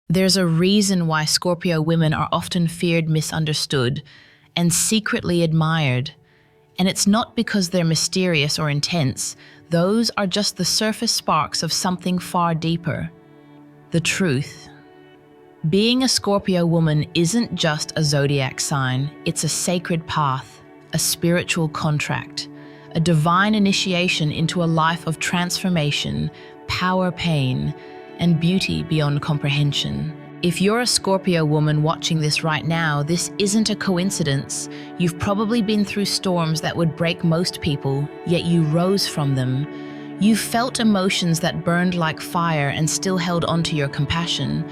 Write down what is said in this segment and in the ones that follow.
There's a reason why Scorpio women are often feared, misunderstood, and secretly admired. And it's not because they're mysterious or intense. Those are just the surface sparks of something far deeper. The truth. Being a Scorpio woman isn't just a zodiac sign, it's a sacred path, a spiritual contract, a divine initiation into a life of transformation, power, pain, and beauty beyond comprehension. If you're a Scorpio woman watching this right now, this isn't a coincidence. You've probably been through storms that would break most people, yet you rose from them. You've felt emotions that burned like fire and still held onto your compassion.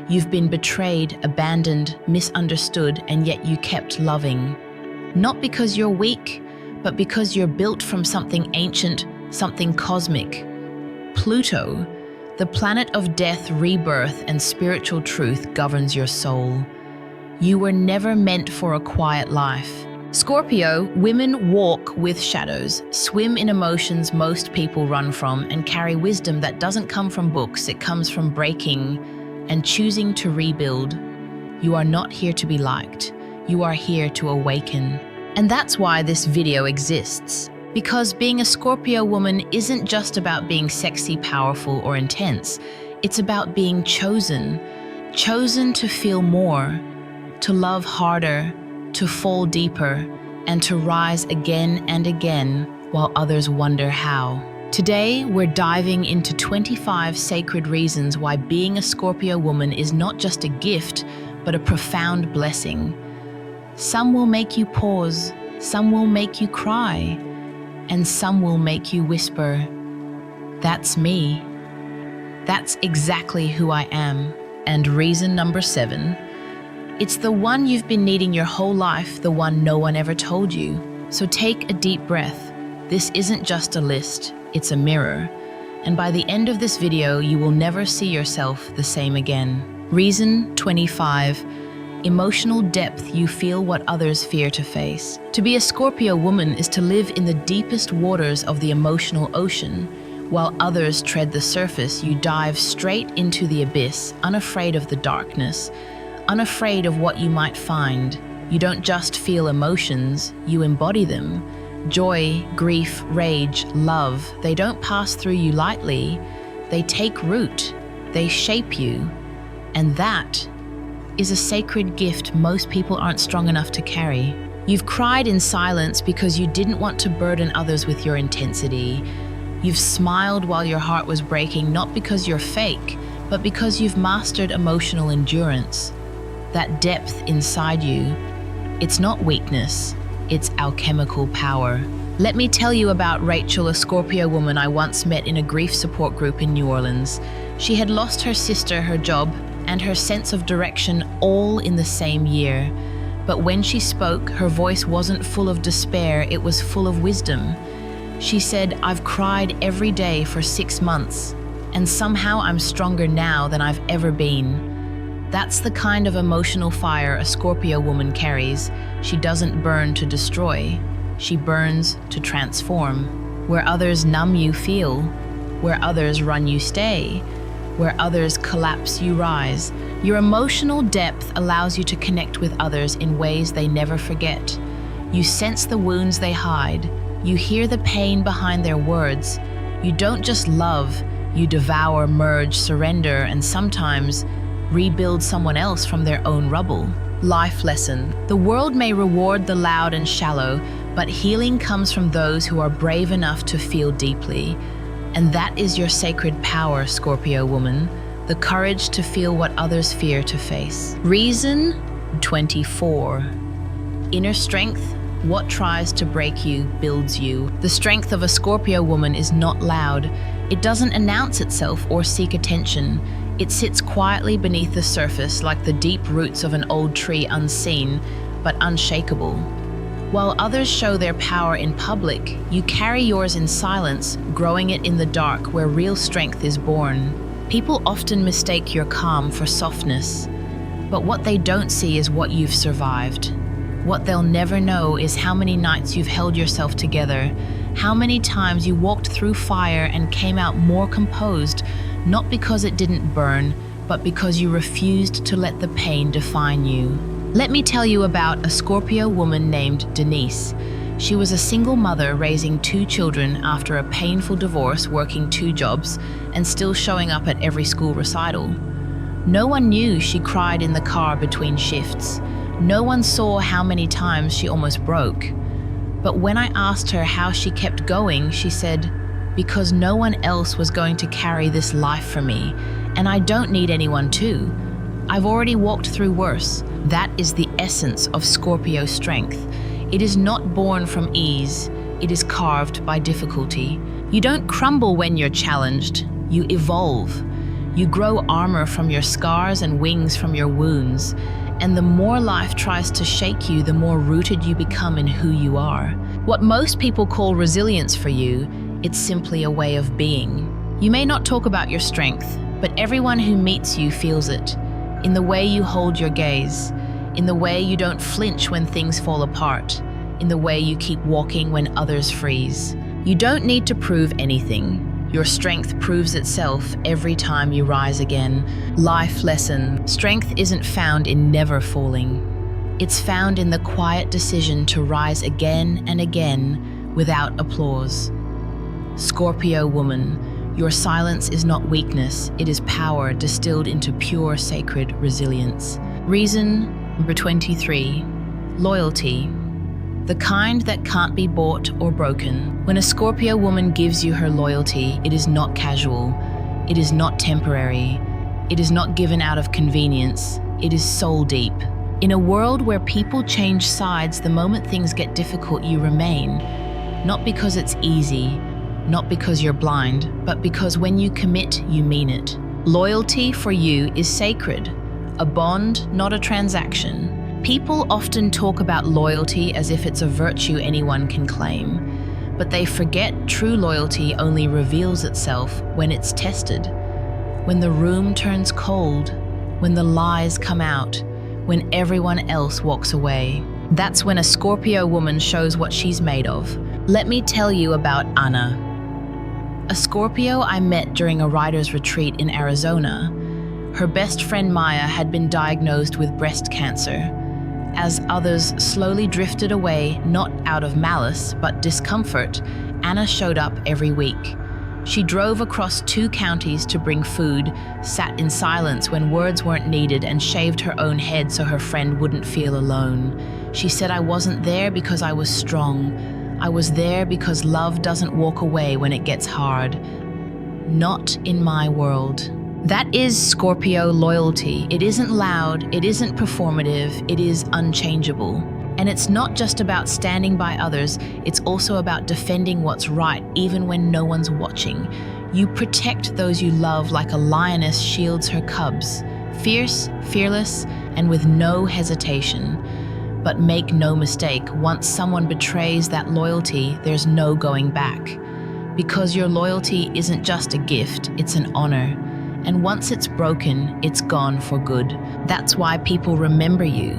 You've been betrayed, abandoned, misunderstood, and yet you kept loving. Not because you're weak, but because you're built from something ancient, something cosmic. Pluto, the planet of death, rebirth, and spiritual truth, governs your soul. You were never meant for a quiet life. Scorpio, women walk with shadows, swim in emotions most people run from, and carry wisdom that doesn't come from books, it comes from breaking and choosing to rebuild. You are not here to be liked. You are here to awaken. And that's why this video exists. Because being a Scorpio woman isn't just about being sexy, powerful, or intense. It's about being chosen. Chosen to feel more, to love harder, to fall deeper, and to rise again and again while others wonder how. Today, we're diving into 25 sacred reasons why being a Scorpio woman is not just a gift, but a profound blessing. Some will make you pause, some will make you cry, and some will make you whisper, "That's me. That's exactly who I am." And reason number 7, it's the one you've been needing your whole life, the one no one ever told you. So take a deep breath. This isn't just a list, it's a mirror. And by the end of this video, you will never see yourself the same again. Reason 25. Emotional depth. You feel what others fear to face. To be a Scorpio woman is to live in the deepest waters of the emotional ocean. While others tread the surface, you dive straight into the abyss, unafraid of the darkness, unafraid of what you might find. You don't just feel emotions, you embody them. Joy, grief, rage, love, they don't pass through you lightly. They take root, they shape you. And that is a sacred gift most people aren't strong enough to carry. You've cried in silence because you didn't want to burden others with your intensity. You've smiled while your heart was breaking, not because you're fake, but because you've mastered emotional endurance. That depth inside you, it's not weakness, it's alchemical power. Let me tell you about Rachel, a Scorpio woman I once met in a grief support group in New Orleans. She had lost her sister, her job, and her sense of direction all in the same year. But when she spoke, her voice wasn't full of despair, it was full of wisdom. She said, "I've cried every day for 6 months, and somehow I'm stronger now than I've ever been." That's the kind of emotional fire a Scorpio woman carries. She doesn't burn to destroy, she burns to transform. Where others numb, you feel. Where others run, you stay. Where others collapse, you rise. Your emotional depth allows you to connect with others in ways they never forget. You sense the wounds they hide. You hear the pain behind their words. You don't just love, you devour, merge, surrender, and sometimes rebuild someone else from their own rubble. Life lesson. The world may reward the loud and shallow, but healing comes from those who are brave enough to feel deeply. And that is your sacred power, Scorpio woman, the courage to feel what others fear to face. Reason 24. Inner strength. What tries to break you builds you. The strength of a Scorpio woman is not loud. It doesn't announce itself or seek attention. It sits quietly beneath the surface like the deep roots of an old tree, unseen but unshakable. While others show their power in public, you carry yours in silence, growing it in the dark where real strength is born. People often mistake your calm for softness, but what they don't see is what you've survived. What they'll never know is how many nights you've held yourself together, how many times you walked through fire and came out more composed, not because it didn't burn, but because you refused to let the pain define you. Let me tell you about a Scorpio woman named Denise. She was a single mother raising 2 children after a painful divorce, working 2 jobs, and still showing up at every school recital. No one knew she cried in the car between shifts. No one saw how many times she almost broke. But when I asked her how she kept going, she said, "Because no one else was going to carry this life for me, and I don't need anyone to. I've already walked through worse." That is the essence of Scorpio strength. It is not born from ease, it is carved by difficulty. You don't crumble when you're challenged, you evolve. You grow armor from your scars and wings from your wounds. And the more life tries to shake you, the more rooted you become in who you are. What most people call resilience for you, it's simply a way of being. You may not talk about your strength, but everyone who meets you feels it. In the way you hold your gaze, in the way you don't flinch when things fall apart, in the way you keep walking when others freeze. You don't need to prove anything. Your strength proves itself every time you rise again. Life lesson. Strength isn't found in never falling. It's found in the quiet decision to rise again and again without applause. Scorpio woman, your silence is not weakness, it is power distilled into pure sacred resilience. Reason number 23, loyalty. The kind that can't be bought or broken. When a Scorpio woman gives you her loyalty, it is not casual, it is not temporary, it is not given out of convenience, it is soul deep. In a world where people change sides the moment things get difficult, you remain. Not because it's easy, not because you're blind, but because when you commit, you mean it. Loyalty for you is sacred, a bond, not a transaction. People often talk about loyalty as if it's a virtue anyone can claim, but they forget true loyalty only reveals itself when it's tested. When the room turns cold, when the lies come out, when everyone else walks away. That's when a Scorpio woman shows what she's made of. Let me tell you about Anna. A Scorpio I met during a writer's retreat in Arizona. Her best friend Maya had been diagnosed with breast cancer. As others slowly drifted away, not out of malice, but discomfort, Anna showed up every week. She drove across 2 counties to bring food, sat in silence when words weren't needed, and shaved her own head so her friend wouldn't feel alone. She said, "I wasn't there because I was strong. I was there because love doesn't walk away when it gets hard. Not in my world." That is Scorpio loyalty. It isn't loud, it isn't performative, it is unchangeable. And it's not just about standing by others, it's also about defending what's right even when no one's watching. You protect those you love like a lioness shields her cubs, fierce, fearless, and with no hesitation. But make no mistake, once someone betrays that loyalty, there's no going back. Because your loyalty isn't just a gift, it's an honor. And once it's broken, it's gone for good. That's why people remember you.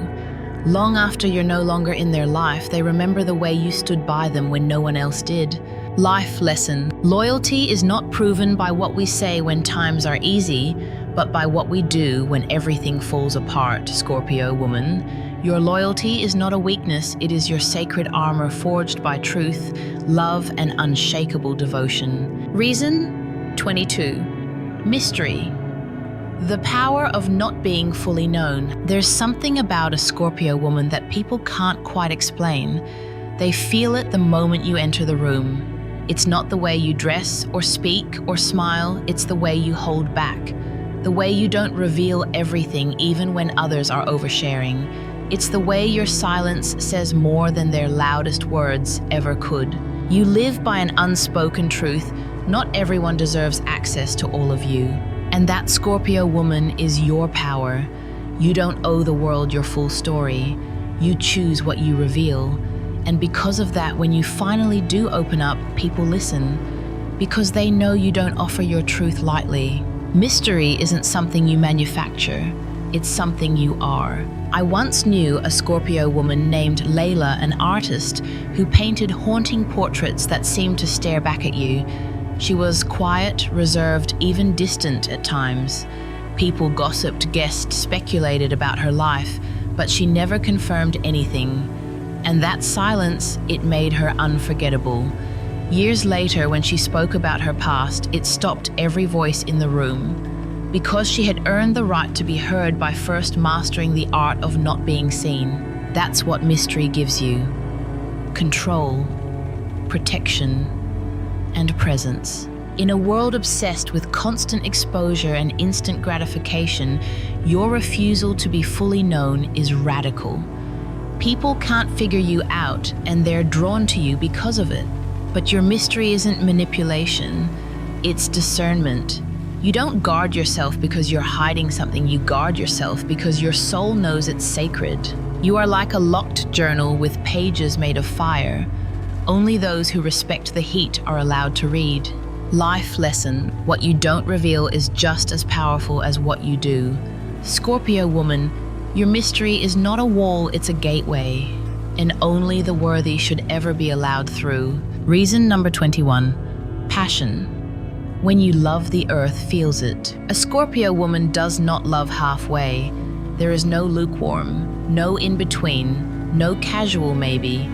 Long after you're no longer in their life, they remember the way you stood by them when no one else did. Life lesson. Loyalty is not proven by what we say when times are easy, but by what we do when everything falls apart, Scorpio woman. Your loyalty is not a weakness, it is your sacred armor forged by truth, love, and unshakable devotion. Reason 22. Mystery. The power of not being fully known. There's something about a Scorpio woman that people can't quite explain. They feel it the moment you enter the room. It's not the way you dress or speak or smile, it's the way you hold back. The way you don't reveal everything even when others are oversharing. It's the way your silence says more than their loudest words ever could. You live by an unspoken truth. Not everyone deserves access to all of you. And that Scorpio woman is your power. You don't owe the world your full story. You choose what you reveal. And because of that, when you finally do open up, people listen. Because they know you don't offer your truth lightly. Mystery isn't something you manufacture. It's something you are. I once knew a Scorpio woman named Layla, an artist, who painted haunting portraits that seemed to stare back at you. She was quiet, reserved, even distant at times. People gossiped, guessed, speculated about her life, but she never confirmed anything. And that silence, it made her unforgettable. Years later, when she spoke about her past, it stopped every voice in the room. Because she had earned the right to be heard by first mastering the art of not being seen. That's what mystery gives you. Control, protection, and presence. In a world obsessed with constant exposure and instant gratification, your refusal to be fully known is radical. People can't figure you out, and they're drawn to you because of it. But your mystery isn't manipulation, it's discernment. You don't guard yourself because you're hiding something, you guard yourself because your soul knows it's sacred. You are like a locked journal with pages made of fire. Only those who respect the heat are allowed to read. Life lesson: what you don't reveal is just as powerful as what you do. Scorpio woman, your mystery is not a wall, it's a gateway, and only the worthy should ever be allowed through. Reason number 21, passion. When you love, the earth feels it. A Scorpio woman does not love halfway. There is no lukewarm, no in-between, no casual maybe.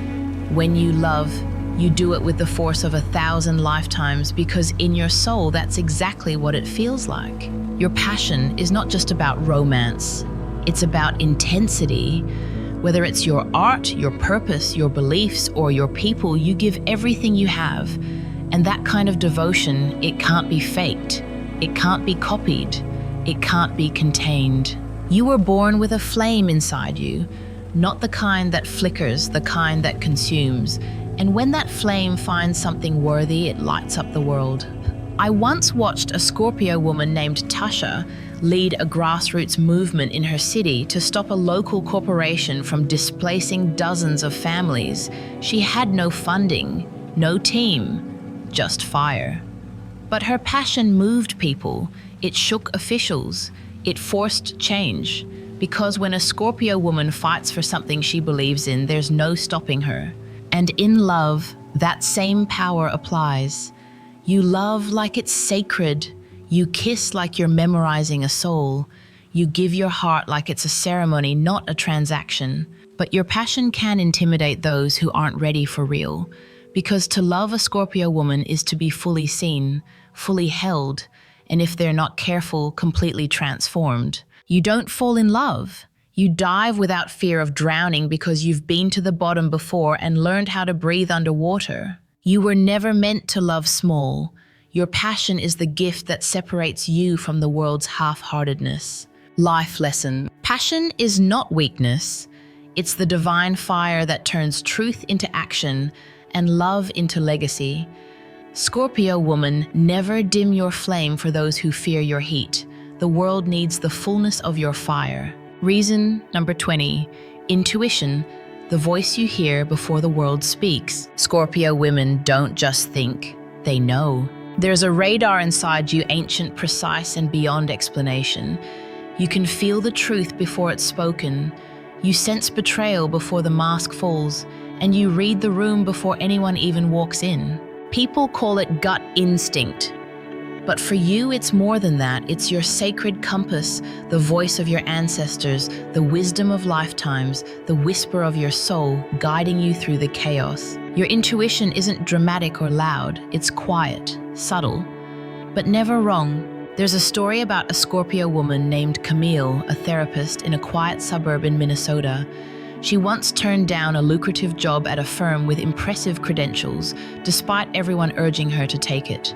When you love, you do it with the force of 1,000 lifetimes, because in your soul, that's exactly what it feels like. Your passion is not just about romance. It's about intensity. Whether it's your art, your purpose, your beliefs, or your people, you give everything you have. And that kind of devotion, it can't be faked. It can't be copied. It can't be contained. You were born with a flame inside you, not the kind that flickers, the kind that consumes. And when that flame finds something worthy, it lights up the world. I once watched a Scorpio woman named Tasha lead a grassroots movement in her city to stop a local corporation from displacing dozens of families. She had no funding, no team, just fire. But her passion moved people. It shook officials. It forced change. Because when a Scorpio woman fights for something she believes in, there's no stopping her. And in love, that same power applies. You love like it's sacred. You kiss like you're memorizing a soul. You give your heart like it's a ceremony, not a transaction. But your passion can intimidate those who aren't ready for real. Because to love a Scorpio woman is to be fully seen, fully held, and if they're not careful, completely transformed. You don't fall in love. You dive without fear of drowning because you've been to the bottom before and learned how to breathe underwater. You were never meant to love small. Your passion is the gift that separates you from the world's half-heartedness. Life lesson. Passion is not weakness. It's the divine fire that turns truth into action and love into legacy. Scorpio woman, never dim your flame for those who fear your heat. The world needs the fullness of your fire. Reason number 20, intuition, the voice you hear before the world speaks. Scorpio women don't just think, they know. There's a radar inside you, ancient, precise, and beyond explanation. You can feel the truth before it's spoken. You sense betrayal before the mask falls, and you read the room before anyone even walks in. People call it gut instinct. But for you, it's more than that. It's your sacred compass, the voice of your ancestors, the wisdom of lifetimes, the whisper of your soul guiding you through the chaos. Your intuition isn't dramatic or loud. It's quiet, subtle, but never wrong. There's a story about a Scorpio woman named Camille, a therapist in a quiet suburb in Minnesota. She once turned down a lucrative job at a firm with impressive credentials, despite everyone urging her to take it.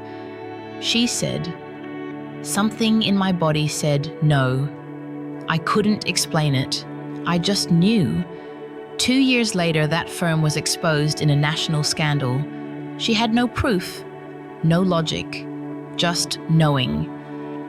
She said, "Something in my body said no. I couldn't explain it. I just knew." 2 years later, that firm was exposed in a national scandal. She had no proof, no logic, just knowing.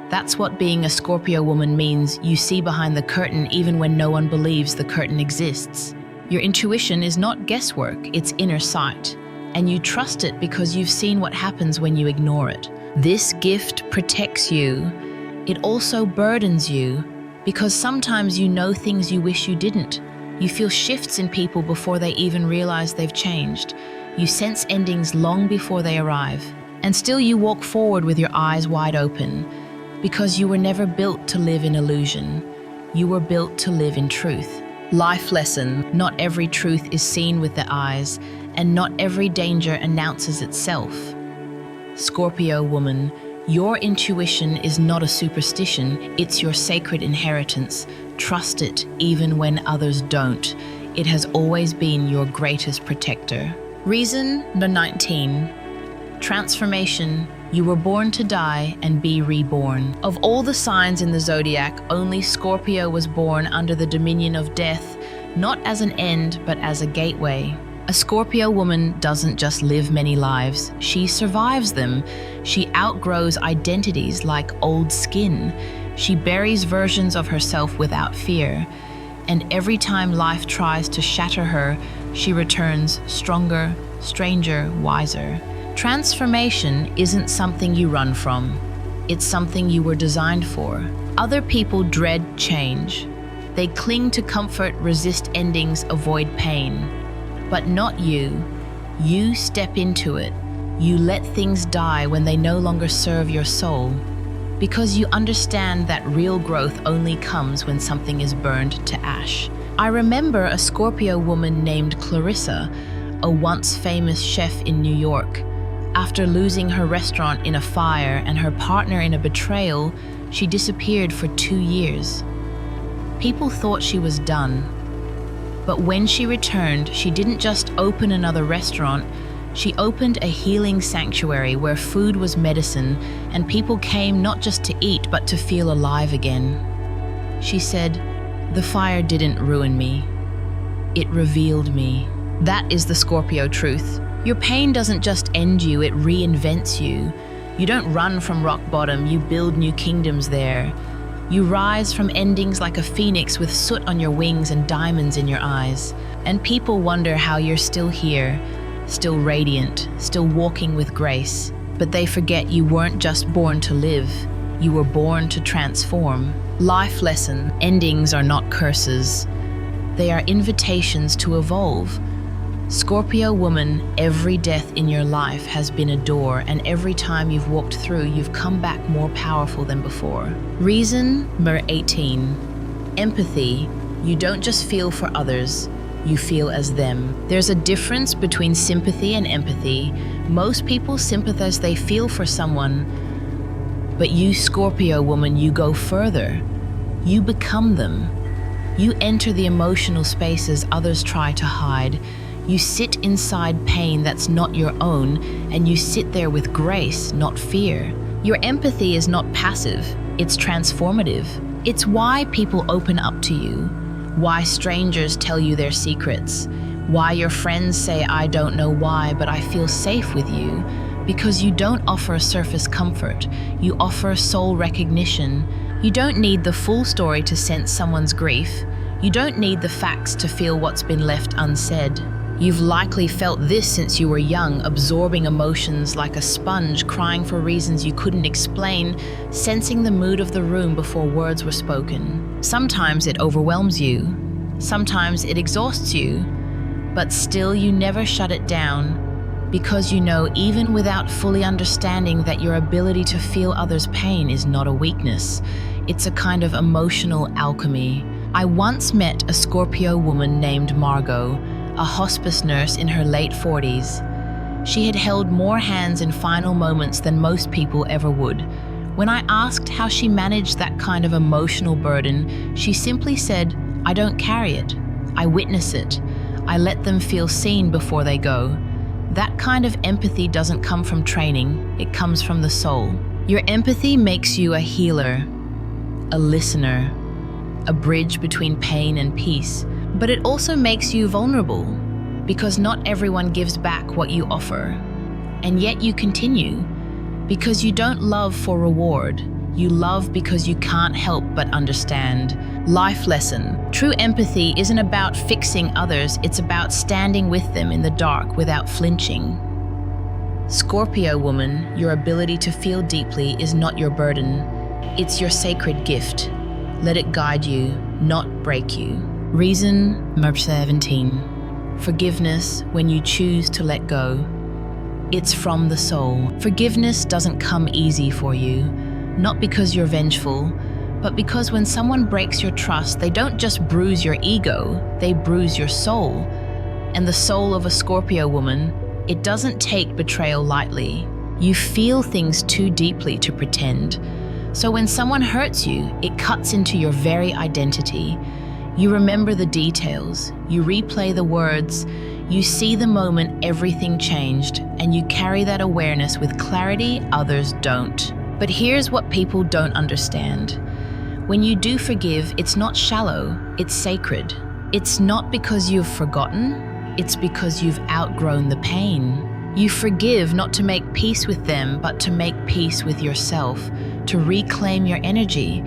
That's what being a Scorpio woman means. You see behind the curtain even when no one believes the curtain exists. Your intuition is not guesswork, it's inner sight. And you trust it because you've seen what happens when you ignore it. This gift protects you. It also burdens you, because sometimes you know things you wish you didn't. You feel shifts in people before they even realize they've changed. You sense endings long before they arrive. And still you walk forward with your eyes wide open. Because you were never built to live in illusion. You were built to live in truth. Life lesson: not every truth is seen with the eyes, and not every danger announces itself. Scorpio woman, your intuition is not a superstition, it's your sacred inheritance. Trust it even when others don't. It has always been your greatest protector. Reason number 19. Transformation. You were born to die and be reborn. Of all the signs in the zodiac, only Scorpio was born under the dominion of death, not as an end, but as a gateway. A Scorpio woman doesn't just live many lives, she survives them. She outgrows identities like old skin. She buries versions of herself without fear. And every time life tries to shatter her, she returns stronger, stranger, wiser. Transformation isn't something you run from. It's something you were designed for. Other people dread change. They cling to comfort, resist endings, avoid pain. But not you. You step into it. You let things die when they no longer serve your soul. Because you understand that real growth only comes when something is burned to ash. I remember a Scorpio woman named Clarissa, a once famous chef in New York. After losing her restaurant in a fire and her partner in a betrayal, she disappeared for 2 years. People thought she was done. But when she returned, she didn't just open another restaurant, she opened a healing sanctuary where food was medicine and people came not just to eat but to feel alive again. She said, "The fire didn't ruin me. It revealed me." That is the Scorpio truth. Your pain doesn't just end you, it reinvents you. You don't run from rock bottom, you build new kingdoms there. You rise from endings like a phoenix with soot on your wings and diamonds in your eyes. And people wonder how you're still here, still radiant, still walking with grace. But they forget you weren't just born to live, you were born to transform. Life lesson: endings are not curses. They are invitations to evolve. Scorpio woman, every death in your life has been a door, and every time you've walked through, you've come back more powerful than before. Reason number 18. Empathy. You don't just feel for others, you feel as them. There's a difference between sympathy and empathy. Most people sympathize, they feel for someone. But you, Scorpio woman, you go further. You become them. You enter the emotional spaces others try to hide. You sit inside pain that's not your own, and you sit there with grace, not fear. Your empathy is not passive, it's transformative. It's why people open up to you, why strangers tell you their secrets, why your friends say, "I don't know why, but I feel safe with you," because you don't offer surface comfort, you offer soul recognition. You don't need the full story to sense someone's grief. You don't need the facts to feel what's been left unsaid. You've likely felt this since you were young, absorbing emotions like a sponge, crying for reasons you couldn't explain, sensing the mood of the room before words were spoken. Sometimes it overwhelms you. Sometimes it exhausts you. But still you never shut it down, because you know, even without fully understanding, that your ability to feel others' pain is not a weakness. It's a kind of emotional alchemy. I once met a Scorpio woman named Margot, a hospice nurse in her late 40s. She had held more hands in final moments than most people ever would. When I asked how she managed that kind of emotional burden, she simply said, "I don't carry it. I witness it. I let them feel seen before they go." That kind of empathy doesn't come from training, it comes from the soul. Your empathy makes you a healer, a listener, a bridge between pain and peace. But it also makes you vulnerable, because not everyone gives back what you offer. And yet you continue, because you don't love for reward. You love because you can't help but understand. Life lesson: true empathy isn't about fixing others, it's about standing with them in the dark without flinching. Scorpio woman, your ability to feel deeply is not your burden. It's your sacred gift. Let it guide you, not break you. Reason number 17. Forgiveness when you choose to let go. It's from the soul. Forgiveness doesn't come easy for you. not because you're vengeful, but because when someone breaks your trust, they don't just bruise your ego, they bruise your soul. And the soul of a Scorpio woman, it doesn't take betrayal lightly. You feel things too deeply to pretend. So when someone hurts you, it cuts into your very identity. You remember the details, you replay the words, you see the moment everything changed, and you carry that awareness with clarity others don't. But here's what people don't understand. When you do forgive, it's not shallow, it's sacred. It's not because you've forgotten, it's because you've outgrown the pain. You forgive not to make peace with them, but to make peace with yourself, to reclaim your energy,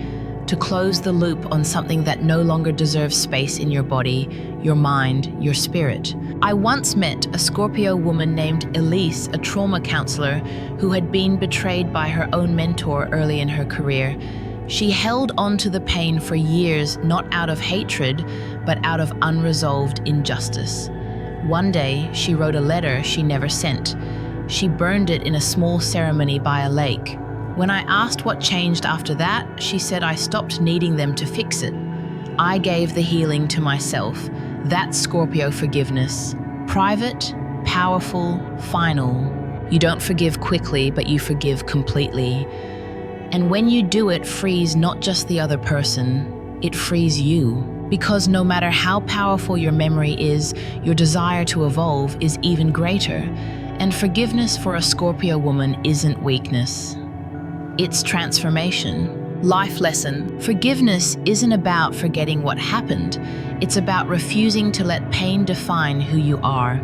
to close the loop on something that no longer deserves space in your body, your mind, your spirit. I once met a Scorpio woman named Elise, a trauma counselor who had been betrayed by her own mentor early in her career. She held on to the pain for years, not out of hatred, but out of unresolved injustice. One day, she wrote a letter she never sent. She burned it in a small ceremony by a lake. When I asked what changed after that, she said, I stopped needing them to fix it. I gave the healing to myself. That's Scorpio forgiveness. Private, powerful, final. You don't forgive quickly, but you forgive completely. And when you do it, frees not just the other person, it frees you. Because no matter how powerful your memory is, your desire to evolve is even greater. And forgiveness for a Scorpio woman isn't weakness. It's transformation. Life lesson. Forgiveness isn't about forgetting what happened. It's about refusing to let pain define who you are.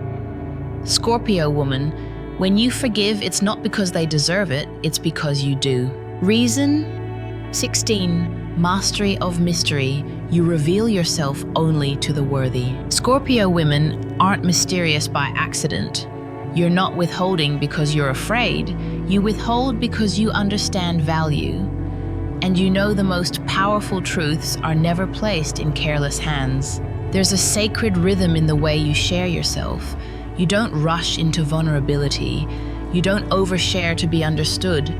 Scorpio woman, when you forgive, it's not because they deserve it, it's because you do. Reason? 16. Mastery of mystery. You reveal yourself only to the worthy. Scorpio women aren't mysterious by accident. You're not withholding because you're afraid. You withhold because you understand value. And you know the most powerful truths are never placed in careless hands. There's a sacred rhythm in the way you share yourself. You don't rush into vulnerability. You don't overshare to be understood.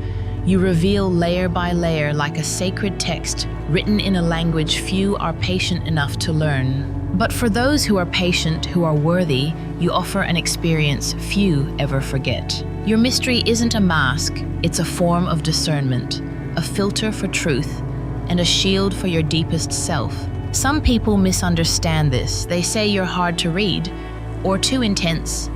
You reveal layer by layer like a sacred text written in a language few are patient enough to learn. But for those who are patient, who are worthy, you offer an experience few ever forget. Your mystery isn't a mask, it's a form of discernment, a filter for truth, and a shield for your deepest self. Some people misunderstand this. They say you're hard to read or too intense.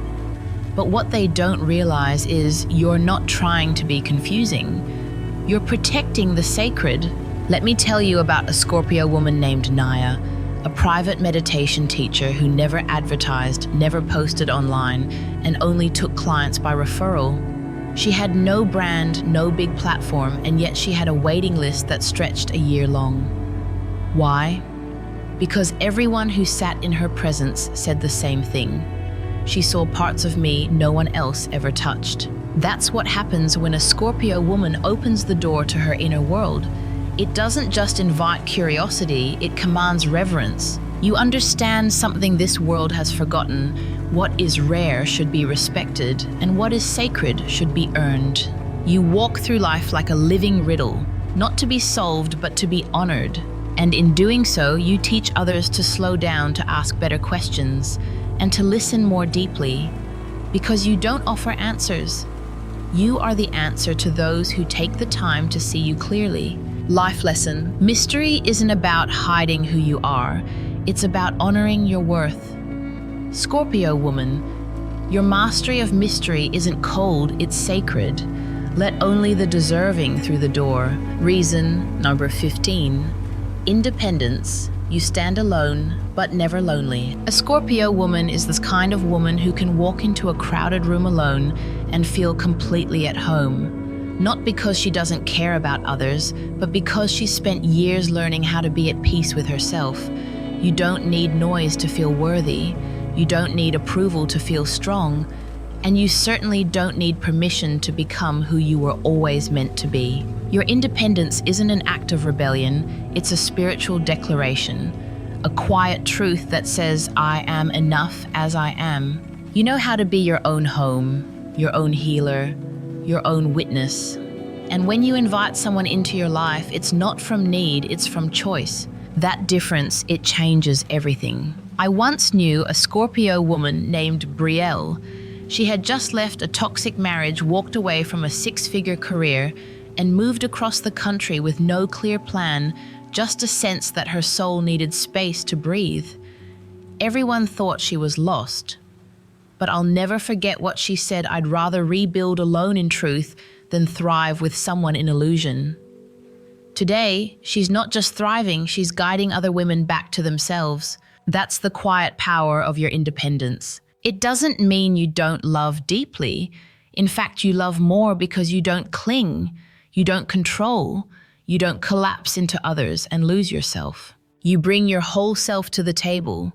But what they don't realize is you're not trying to be confusing. You're protecting the sacred. Let me tell you about a Scorpio woman named Naya, a private meditation teacher who never advertised, never posted online, and only took clients by referral. She had no brand, no big platform, and yet she had a waiting list that stretched a year long. Why? Because everyone who sat in her presence said the same thing. She saw parts of me no one else ever touched. That's what happens when a Scorpio woman opens the door to her inner world. It doesn't just invite curiosity, it commands reverence. You understand something this world has forgotten. What is rare should be respected, and what is sacred should be earned. You walk through life like a living riddle, not to be solved, but to be honored. And in doing so, you teach others to slow down, to ask better questions, and to listen more deeply, because you don't offer answers. You are the answer to those who take the time to see you clearly. Life lesson. Mystery isn't about hiding who you are. It's about honoring your worth. Scorpio woman, your mastery of mystery isn't cold, it's sacred. Let only the deserving through the door. Reason number 15. Independence. You stand alone, but never lonely. A Scorpio woman is this kind of woman who can walk into a crowded room alone and feel completely at home. Not because she doesn't care about others, but because she spent years learning how to be at peace with herself. You don't need noise to feel worthy. You don't need approval to feel strong. And you certainly don't need permission to become who you were always meant to be. Your independence isn't an act of rebellion, it's a spiritual declaration, a quiet truth that says, I am enough as I am. You know how to be your own home, your own healer, your own witness. And when you invite someone into your life, it's not from need, it's from choice. That difference, it changes everything. I once knew a Scorpio woman named Brielle. She had just left a toxic marriage, walked away from a six-figure career, and moved across the country with no clear plan, just a sense that her soul needed space to breathe. Everyone thought she was lost. But I'll never forget what she said: "I'd rather rebuild alone in truth than thrive with someone in illusion." Today, she's not just thriving, she's guiding other women back to themselves. That's the quiet power of your independence. It doesn't mean you don't love deeply. In fact, you love more because you don't cling, you don't control, you don't collapse into others and lose yourself. You bring your whole self to the table.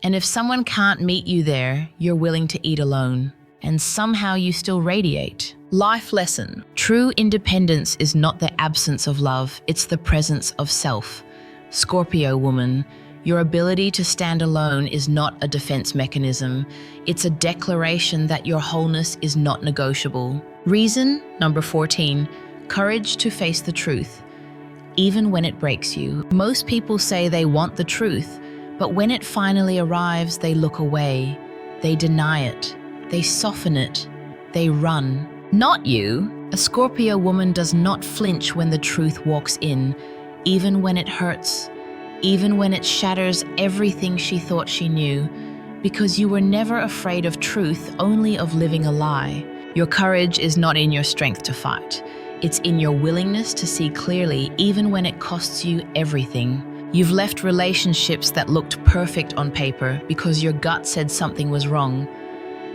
And if someone can't meet you there, you're willing to eat alone. And somehow you still radiate. Life lesson. True independence is not the absence of love, it's the presence of self. Scorpio woman, your ability to stand alone is not a defense mechanism. It's a declaration that your wholeness is not negotiable. Reason number 14, courage to face the truth, even when it breaks you. Most people say they want the truth, but when it finally arrives, they look away. They deny it. They soften it. They run. Not you. A Scorpio woman does not flinch when the truth walks in, even when it hurts, even when it shatters everything she thought she knew, because you were never afraid of truth, only of living a lie. Your courage is not in your strength to fight. It's in your willingness to see clearly, even when it costs you everything. You've left relationships that looked perfect on paper because your gut said something was wrong.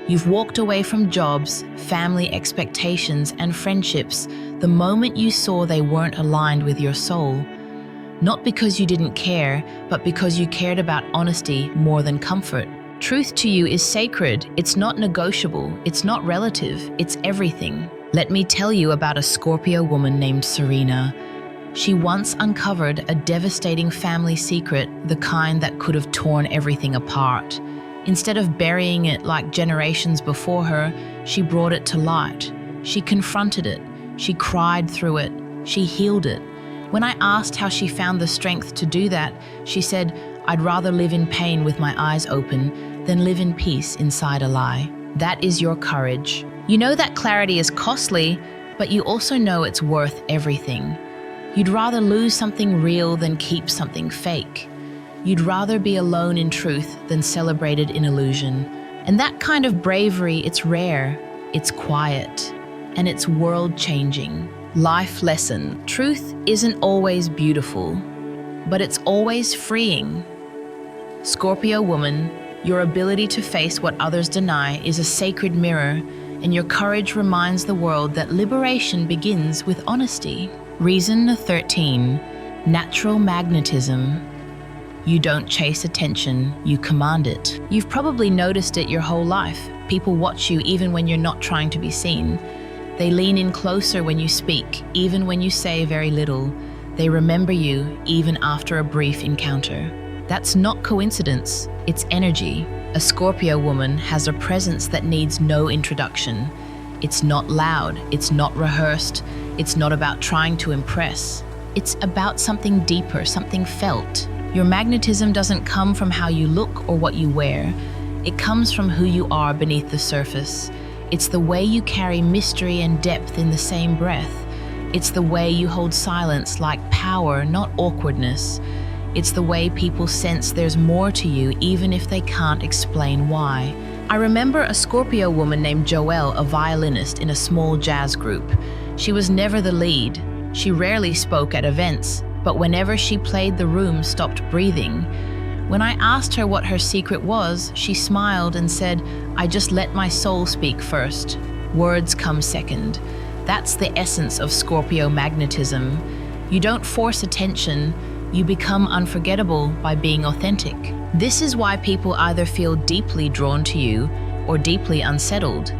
You've walked away from jobs, family expectations, and friendships the moment you saw they weren't aligned with your soul. Not because you didn't care, but because you cared about honesty more than comfort. Truth to you is sacred. It's not negotiable. It's not relative. It's everything. Let me tell you about a Scorpio woman named Serena. She once uncovered a devastating family secret, the kind that could have torn everything apart. Instead of burying it like generations before her, she brought it to light. She confronted it. She cried through it. She healed it. When I asked how she found the strength to do that, she said, "I'd rather live in pain with my eyes open than live in peace inside a lie." That is your courage. You know that clarity is costly, but you also know it's worth everything. You'd rather lose something real than keep something fake. You'd rather be alone in truth than celebrated in illusion. And that kind of bravery, it's rare, it's quiet, and it's world-changing. Life lesson. Truth isn't always beautiful, but it's always freeing. Scorpio woman, your ability to face what others deny is a sacred mirror, and your courage reminds the world that liberation begins with honesty. Reason 13, natural magnetism. You don't chase attention, you command it. You've probably noticed it your whole life. People watch you even when you're not trying to be seen. They lean in closer when you speak, even when you say very little. They remember you even after a brief encounter. That's not coincidence, it's energy. A Scorpio woman has a presence that needs no introduction. It's not loud, it's not rehearsed, it's not about trying to impress. It's about something deeper, something felt. Your magnetism doesn't come from how you look or what you wear. It comes from who you are beneath the surface. It's the way you carry mystery and depth in the same breath. It's the way you hold silence like power, not awkwardness. It's the way people sense there's more to you even if they can't explain why. I remember a Scorpio woman named Joelle, a violinist in a small jazz group. She was never the lead. She rarely spoke at events, but whenever she played, the room stopped breathing. When I asked her what her secret was, she smiled and said, "I just let my soul speak first. Words come second." That's the essence of Scorpio magnetism. You don't force attention, you become unforgettable by being authentic. This is why people either feel deeply drawn to you or deeply unsettled.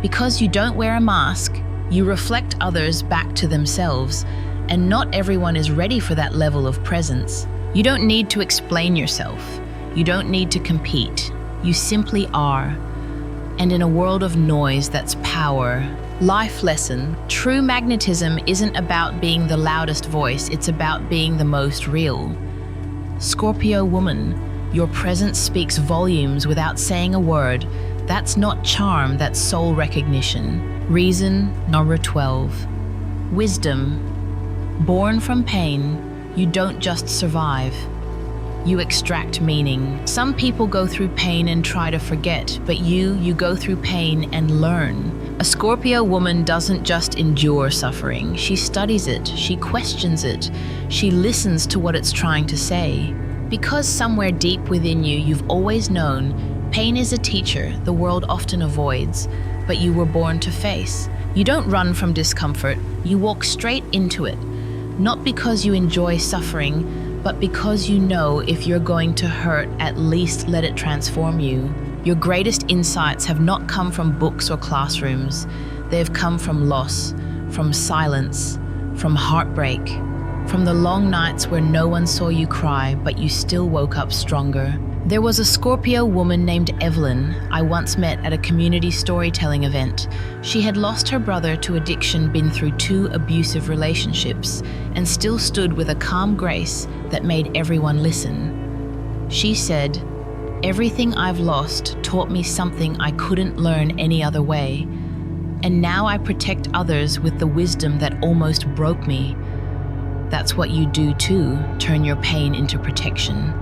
Because you don't wear a mask, you reflect others back to themselves, and not everyone is ready for that level of presence. You don't need to explain yourself. You don't need to compete. You simply are. And in a world of noise, that's power. Life lesson. True magnetism isn't about being the loudest voice, it's about being the most real. Scorpio woman, your presence speaks volumes without saying a word. That's not charm, that's soul recognition. Reason number 12. Wisdom. Born from pain, you don't just survive. You extract meaning. Some people go through pain and try to forget, but you go through pain and learn. A Scorpio woman doesn't just endure suffering. She studies it, she questions it, she listens to what it's trying to say. Because somewhere deep within you, you've always known pain is a teacher the world often avoids, but you were born to face. You don't run from discomfort, you walk straight into it. Not because you enjoy suffering, but because you know if you're going to hurt, at least let it transform you. Your greatest insights have not come from books or classrooms. They've come from loss, from silence, from heartbreak, from the long nights where no one saw you cry, but you still woke up stronger. There was a Scorpio woman named Evelyn I once met at a community storytelling event. She had lost her brother to addiction, been through 2 abusive relationships, and still stood with a calm grace that made everyone listen. She said, "Everything I've lost taught me something I couldn't learn any other way. And now I protect others with the wisdom that almost broke me." That's what you do too, turn your pain into protection.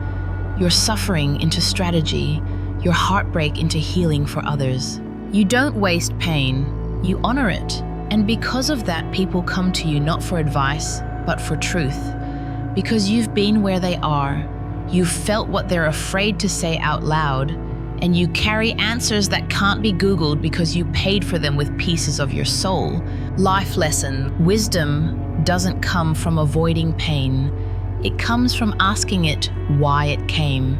Your suffering into strategy, your heartbreak into healing for others. You don't waste pain, you honor it. And because of that, people come to you not for advice, but for truth. Because you've been where they are, you've felt what they're afraid to say out loud, and you carry answers that can't be Googled because you paid for them with pieces of your soul. Life lesson. Wisdom doesn't come from avoiding pain. It comes from asking it why it came.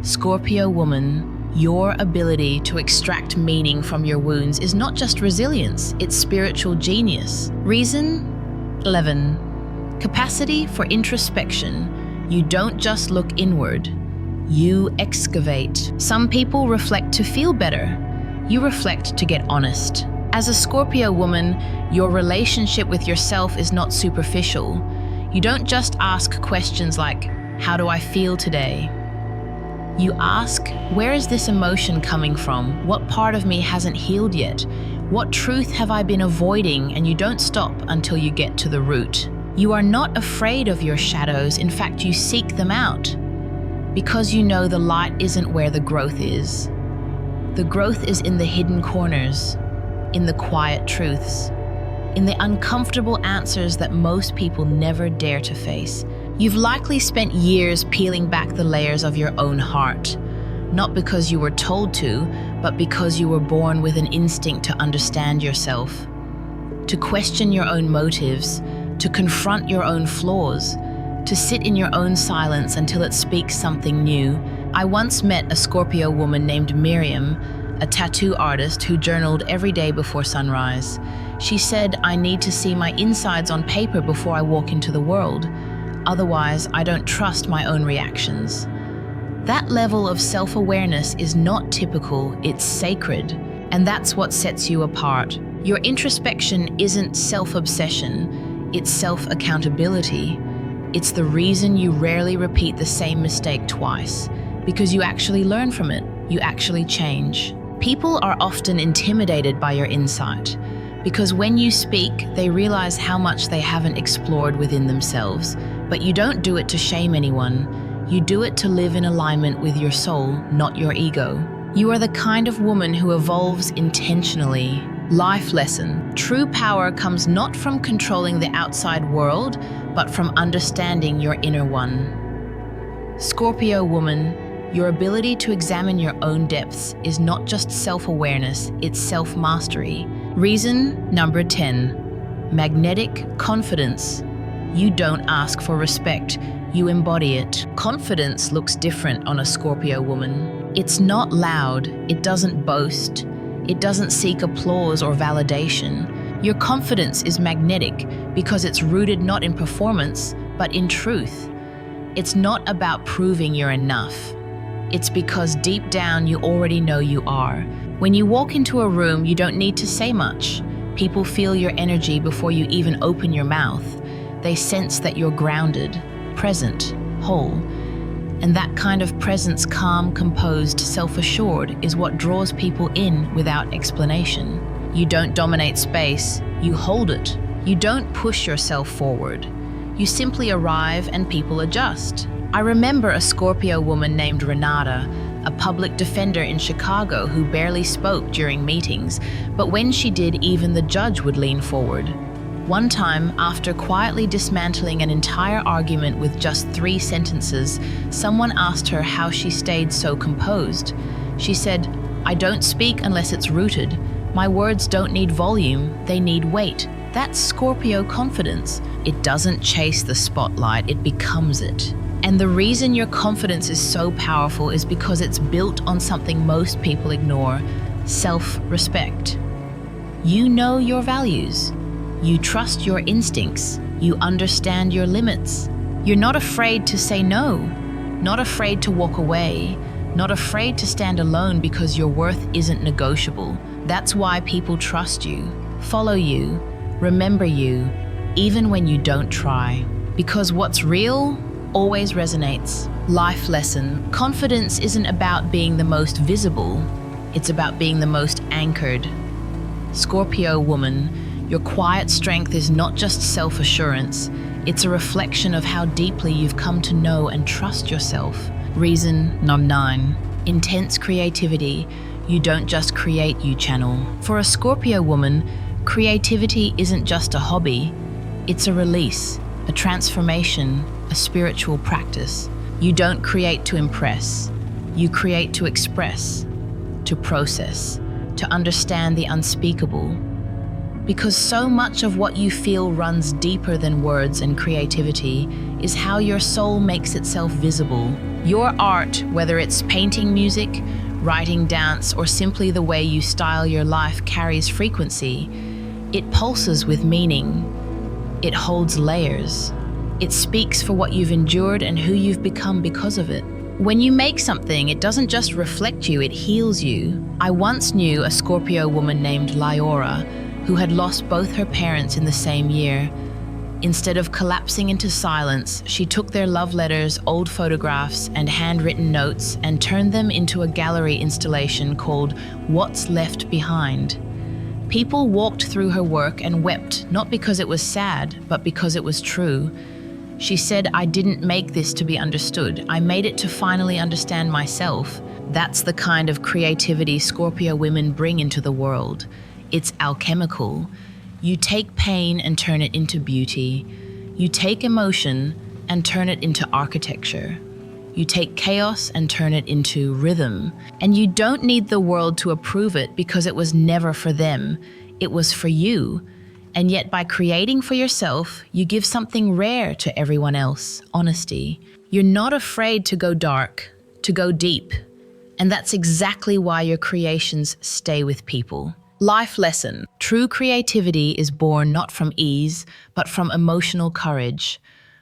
Scorpio woman, your ability to extract meaning from your wounds is not just resilience, it's spiritual genius. Reason 11. Capacity for introspection. You don't just look inward, you excavate. Some people reflect to feel better. You reflect to get honest. As a Scorpio woman, your relationship with yourself is not superficial. You don't just ask questions like, "How do I feel today?" You ask, "Where is this emotion coming from? What part of me hasn't healed yet? What truth have I been avoiding?" And you don't stop until you get to the root. You are not afraid of your shadows. In fact, you seek them out because you know the light isn't where the growth is. The growth is in the hidden corners, in the quiet truths, in the uncomfortable answers that most people never dare to face. You've likely spent years peeling back the layers of your own heart, not because you were told to, but because you were born with an instinct to understand yourself, to question your own motives, to confront your own flaws, to sit in your own silence until it speaks something new. I once met a Scorpio woman named Miriam, a tattoo artist who journaled every day before sunrise. She said, "I need to see my insides on paper before I walk into the world. Otherwise, I don't trust my own reactions." That level of self-awareness is not typical, it's sacred. And that's what sets you apart. Your introspection isn't self-obsession, it's self-accountability. It's the reason you rarely repeat the same mistake twice, because you actually learn from it, you actually change. People are often intimidated by your insight, because when you speak, they realize how much they haven't explored within themselves. But you don't do it to shame anyone. You do it to live in alignment with your soul, not your ego. You are the kind of woman who evolves intentionally. Life lesson. True power comes not from controlling the outside world, but from understanding your inner one. Scorpio woman, your ability to examine your own depths is not just self-awareness, it's self-mastery. Reason number 10. Magnetic confidence. You don't ask for respect, you embody it. Confidence looks different on a Scorpio woman. It's not loud, it doesn't boast, it doesn't seek applause or validation. Your confidence is magnetic because it's rooted not in performance, but in truth. It's not about proving you're enough. It's because deep down you already know you are. When you walk into a room, you don't need to say much. People feel your energy before you even open your mouth. They sense that you're grounded, present, whole. And that kind of presence, calm, composed, self-assured, is what draws people in without explanation. You don't dominate space, you hold it. You don't push yourself forward. You simply arrive and people adjust. I remember a Scorpio woman named Renata, a public defender in Chicago who barely spoke during meetings, but when she did, even the judge would lean forward. One time, after quietly dismantling an entire argument with just 3 sentences, someone asked her how she stayed so composed. She said, "I don't speak unless it's rooted. My words don't need volume, they need weight." That's Scorpio confidence. It doesn't chase the spotlight, it becomes it. And the reason your confidence is so powerful is because it's built on something most people ignore: self-respect. You know your values. You trust your instincts. You understand your limits. You're not afraid to say no, not afraid to walk away, not afraid to stand alone because your worth isn't negotiable. That's why people trust you, follow you, remember you, even when you don't try. Because what's real always resonates. Life lesson: confidence isn't about being the most visible, it's about being the most anchored. Scorpio woman, your quiet strength is not just self-assurance, it's a reflection of how deeply you've come to know and trust yourself. Reason number 9, intense creativity. You don't just create, you channel. For a Scorpio woman, creativity isn't just a hobby, it's a release, a transformation, a spiritual practice. You don't create to impress, you create to express, to process, to understand the unspeakable. Because so much of what you feel runs deeper than words, and creativity is how your soul makes itself visible. Your art, whether it's painting, music, writing, dance, or simply the way you style your life, carries frequency. It pulses with meaning. It holds layers. It speaks for what you've endured and who you've become because of it. When you make something, it doesn't just reflect you, it heals you. I once knew a Scorpio woman named Lyora who had lost both her parents in the same year. Instead of collapsing into silence, she took their love letters, old photographs, and handwritten notes and turned them into a gallery installation called What's Left Behind. People walked through her work and wept, not because it was sad, but because it was true. She said, "I didn't make this to be understood. I made it to finally understand myself." That's the kind of creativity Scorpio women bring into the world. It's alchemical. You take pain and turn it into beauty. You take emotion and turn it into architecture. You take chaos and turn it into rhythm. And you don't need the world to approve it because it was never for them. It was for you. And yet by creating for yourself, you give something rare to everyone else: honesty. You're not afraid to go dark, to go deep. And that's exactly why your creations stay with people. Life lesson: true creativity is born not from ease, but from emotional courage.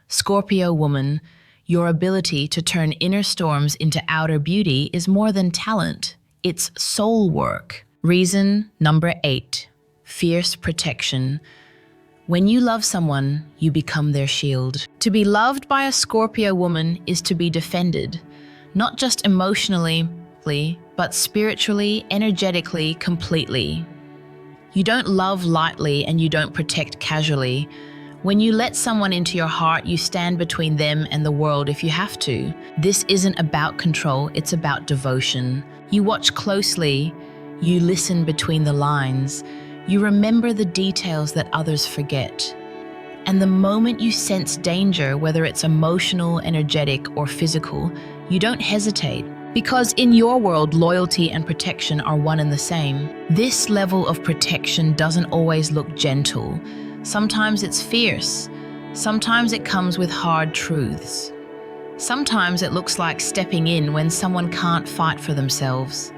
Scorpio woman, your ability to turn inner storms into outer beauty is more than talent. It's soul work. Reason number 8, fierce protection. When you love someone, you become their shield. To be loved by a Scorpio woman is to be defended, not just emotionally, but spiritually, energetically, completely. You don't love lightly and you don't protect casually. When you let someone into your heart, you stand between them and the world if you have to. This isn't about control, it's about devotion. You watch closely, you listen between the lines, you remember the details that others forget. And the moment you sense danger, whether it's emotional, energetic, or physical, you don't hesitate. Because in your world, loyalty and protection are one and the same. This level of protection doesn't always look gentle. Sometimes it's fierce. Sometimes it comes with hard truths. Sometimes it looks like stepping in when someone can't fight for themselves.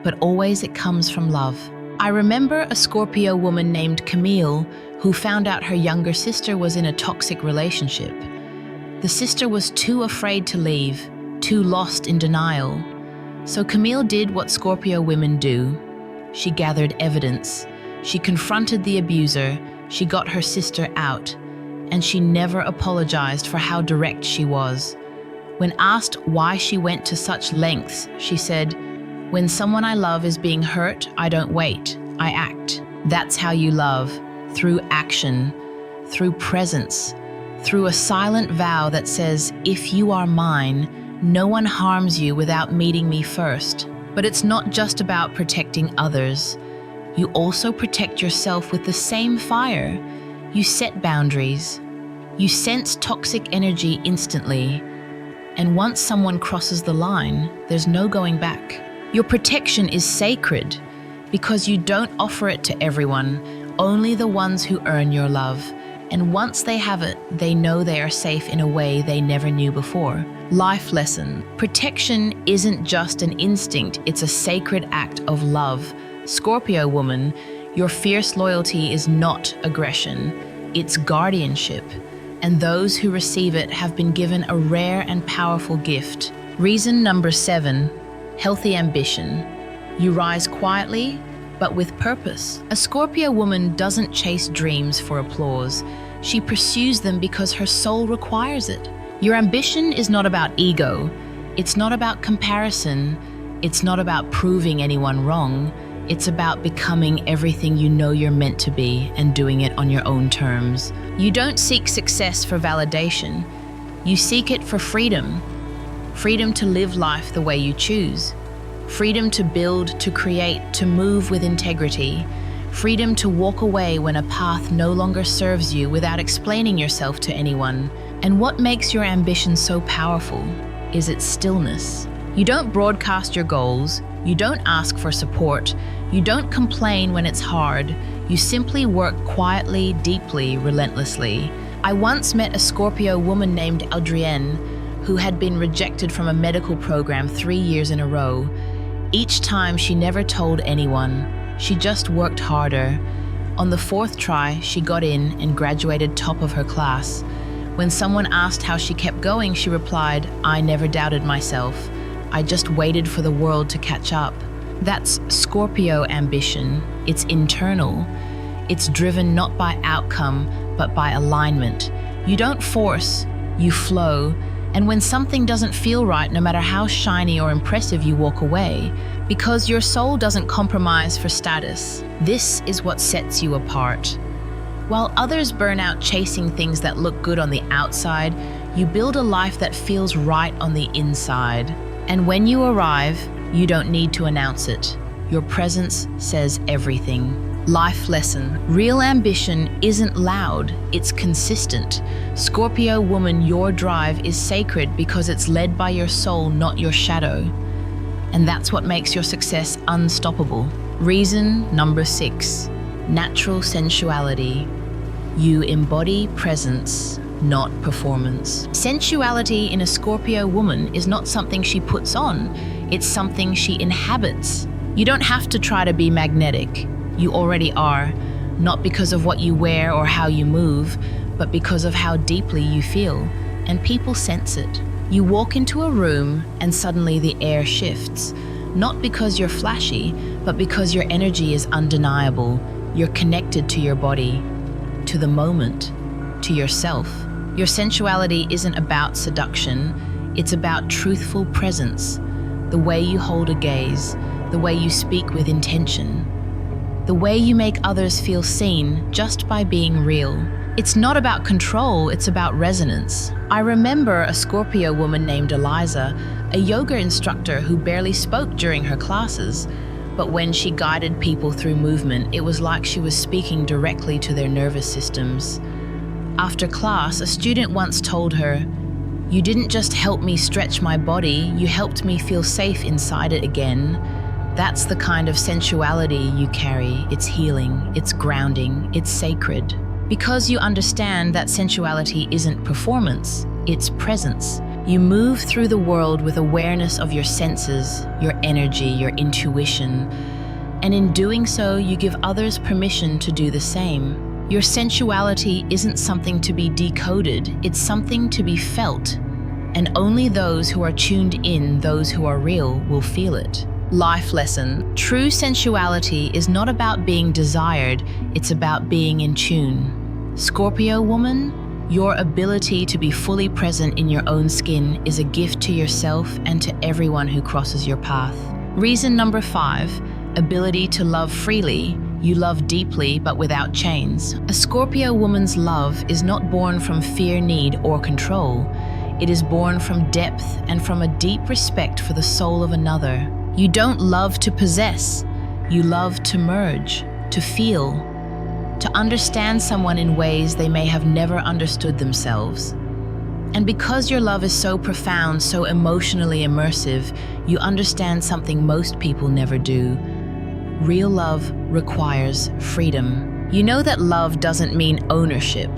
But always it comes from love. I remember a Scorpio woman named Camille who found out her younger sister was in a toxic relationship. The sister was too afraid to leave, too lost in denial. So Camille did what Scorpio women do. She gathered evidence. She confronted the abuser. She got her sister out. And she never apologized for how direct she was. When asked why she went to such lengths, she said, "When someone I love is being hurt, I don't wait, I act." That's how you love, through action, through presence, through a silent vow that says, "If you are mine, no one harms you without meeting me first." But it's not just about protecting others. You also protect yourself with the same fire. You set boundaries. You sense toxic energy instantly. And once someone crosses the line, there's no going back. Your protection is sacred because you don't offer it to everyone, only the ones who earn your love. And once they have it, they know they are safe in a way they never knew before. Life lesson. Protection isn't just an instinct, it's a sacred act of love. Scorpio woman, your fierce loyalty is not aggression, it's guardianship. And those who receive it have been given a rare and powerful gift. Reason number 7, healthy ambition. You rise quietly, but with purpose. A Scorpio woman doesn't chase dreams for applause. She pursues them because her soul requires it. Your ambition is not about ego. It's not about comparison. It's not about proving anyone wrong. It's about becoming everything you know you're meant to be and doing it on your own terms. You don't seek success for validation. You seek it for freedom. Freedom to live life the way you choose. Freedom to build, to create, to move with integrity. Freedom to walk away when a path no longer serves you without explaining yourself to anyone. And what makes your ambition so powerful is its stillness. You don't broadcast your goals. You don't ask for support. You don't complain when it's hard. You simply work quietly, deeply, relentlessly. I once met a Scorpio woman named Adrienne who had been rejected from a medical program 3 years in a row. Each time she never told anyone. She just worked harder. On the 4th try, she got in and graduated top of her class. When someone asked how she kept going, she replied, "I never doubted myself. I just waited for the world to catch up." That's Scorpio ambition. It's internal. It's driven not by outcome, but by alignment. You don't force, you flow. And when something doesn't feel right, no matter how shiny or impressive, you walk away. Because your soul doesn't compromise for status. This is what sets you apart. While others burn out chasing things that look good on the outside, you build a life that feels right on the inside. And when you arrive, you don't need to announce it. Your presence says everything. Life lesson. Real ambition isn't loud, it's consistent. Scorpio woman, your drive is sacred because it's led by your soul, not your shadow. And that's what makes your success unstoppable. Reason number 6, natural sensuality. You embody presence, not performance. Sensuality in a Scorpio woman is not something she puts on, it's something she inhabits. You don't have to try to be magnetic. You already are, not because of what you wear or how you move, but because of how deeply you feel, and people sense it. You walk into a room and suddenly the air shifts, not because you're flashy, but because your energy is undeniable. You're connected to your body, to the moment, to yourself. Your sensuality isn't about seduction, it's about truthful presence, the way you hold a gaze, the way you speak with intention, the way you make others feel seen just by being real. It's not about control, it's about resonance. I remember a Scorpio woman named Eliza, a yoga instructor who barely spoke during her classes, but when she guided people through movement, it was like she was speaking directly to their nervous systems. After class, a student once told her, "You didn't just help me stretch my body, you helped me feel safe inside it again." That's the kind of sensuality you carry. It's healing, it's grounding, it's sacred. Because you understand that sensuality isn't performance, it's presence. You move through the world with awareness of your senses, your energy, your intuition. And in doing so, you give others permission to do the same. Your sensuality isn't something to be decoded, it's something to be felt. And only those who are tuned in, those who are real, will feel it. Life lesson. True sensuality is not about being desired, it's about being in tune. Scorpio woman, your ability to be fully present in your own skin is a gift to yourself and to everyone who crosses your path. Reason number 5, ability to love freely. You love deeply but without chains. A Scorpio woman's love is not born from fear, need, or control. It is born from depth and from a deep respect for the soul of another. You don't love to possess. You love to merge, to feel, to understand someone in ways they may have never understood themselves. And because your love is so profound, so emotionally immersive, you understand something most people never do. Real love requires freedom. You know that love doesn't mean ownership.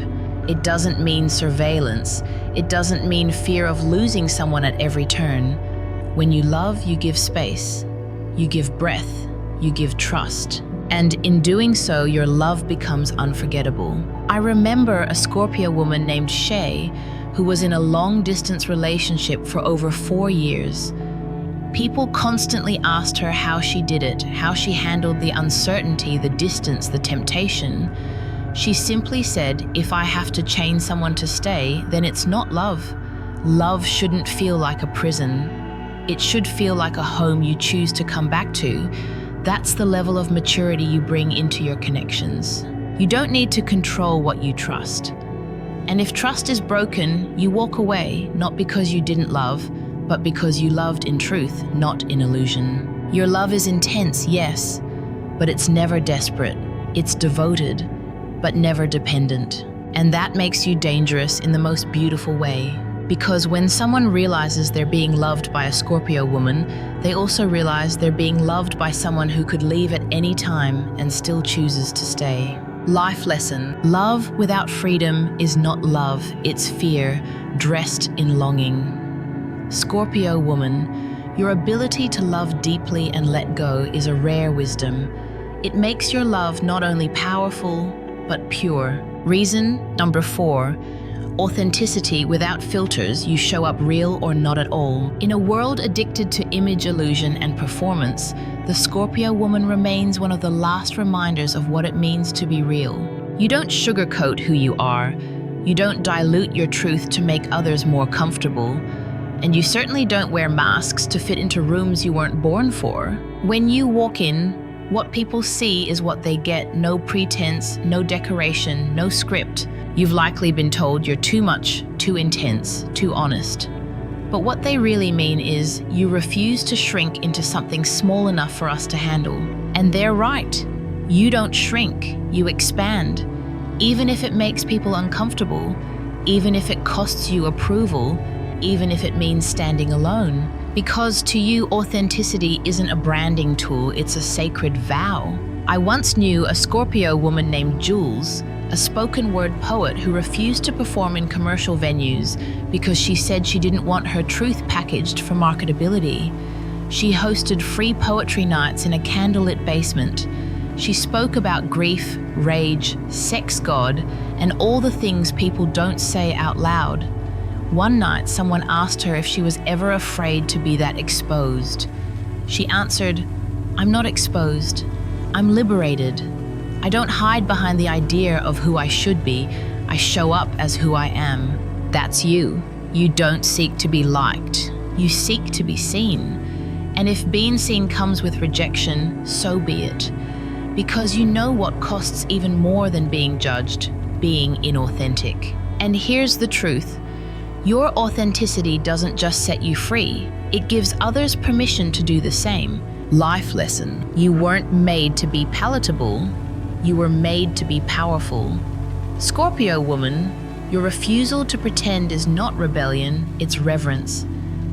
It doesn't mean surveillance. It doesn't mean fear of losing someone at every turn. When you love, you give space. You give breath. You give trust. And in doing so, your love becomes unforgettable. I remember a Scorpio woman named Shay who was in a long-distance relationship for over 4 years. People constantly asked her how she did it, how she handled the uncertainty, the distance, the temptation. She simply said, if I have to chain someone to stay, then it's not love. Love shouldn't feel like a prison. It should feel like a home you choose to come back to. That's the level of maturity you bring into your connections. You don't need to control what you trust. And if trust is broken, you walk away, not because you didn't love, but because you loved in truth, not in illusion. Your love is intense, yes, but it's never desperate. It's devoted, but never dependent. And that makes you dangerous in the most beautiful way. Because when someone realizes they're being loved by a Scorpio woman, they also realize they're being loved by someone who could leave at any time and still chooses to stay. Life lesson. Love without freedom is not love, it's fear, dressed in longing. Scorpio woman, your ability to love deeply and let go is a rare wisdom. It makes your love not only powerful, but pure. Reason number 4, authenticity without filters. You show up real or not at all. In a world addicted to image illusion and performance, the Scorpio woman remains one of the last reminders of what it means to be real. You don't sugarcoat who you are. You don't dilute your truth to make others more comfortable. And you certainly don't wear masks to fit into rooms you weren't born for. When you walk in, what people see is what they get. No pretense, no decoration, no script. You've likely been told you're too much, too intense, too honest. But what they really mean is you refuse to shrink into something small enough for us to handle. And they're right. You don't shrink, you expand. Even if it makes people uncomfortable, even if it costs you approval, even if it means standing alone. Because to you, authenticity isn't a branding tool, it's a sacred vow. I once knew a Scorpio woman named Jules, a spoken word poet who refused to perform in commercial venues because she said she didn't want her truth packaged for marketability. She hosted free poetry nights in a candlelit basement. She spoke about grief, rage, sex god, and all the things people don't say out loud. One night, someone asked her if she was ever afraid to be that exposed. She answered, "I'm not exposed. I'm liberated. I don't hide behind the idea of who I should be. I show up as who I am." That's you. You don't seek to be liked. You seek to be seen. And if being seen comes with rejection, so be it. Because you know what costs even more than being judged, being inauthentic. And here's the truth. Your authenticity doesn't just set you free, it gives others permission to do the same. Life lesson. You weren't made to be palatable, you were made to be powerful. Scorpio woman, your refusal to pretend is not rebellion, it's reverence.